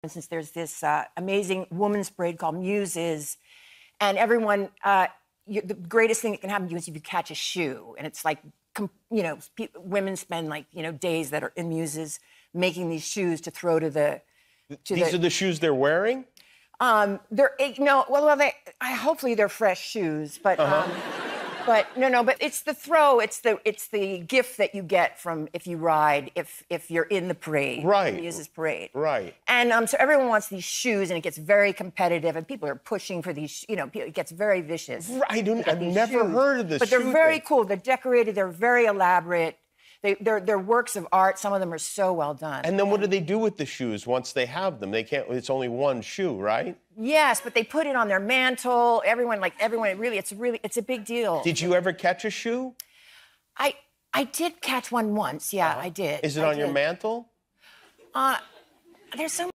For instance, there's this amazing women's parade called Muses, and everyone, the greatest thing that can happen to you is if you catch a shoe, and it's like, women spend like, days that are in Muses making these shoes to throw to the. These are the shoes they're wearing? Hopefully they're fresh shoes, but. But it's the throw, it's the gift that you get from if you ride, if you're in the parade. Right. The Muses parade. Right. And so everyone wants these shoes, and it gets very competitive, and people are pushing for these, it gets very vicious. I've never heard of this. But they're very cool. They're decorated, they're very elaborate. They're works of art. Some of them are so well done. And then what do they do with the shoes once they have them? They can't, it's only one shoe, right? Yes, but they put it on their mantle. Everyone, it's a big deal. Did you ever catch a shoe? I did catch one once. Yeah, I did. Is it on your mantle? There's so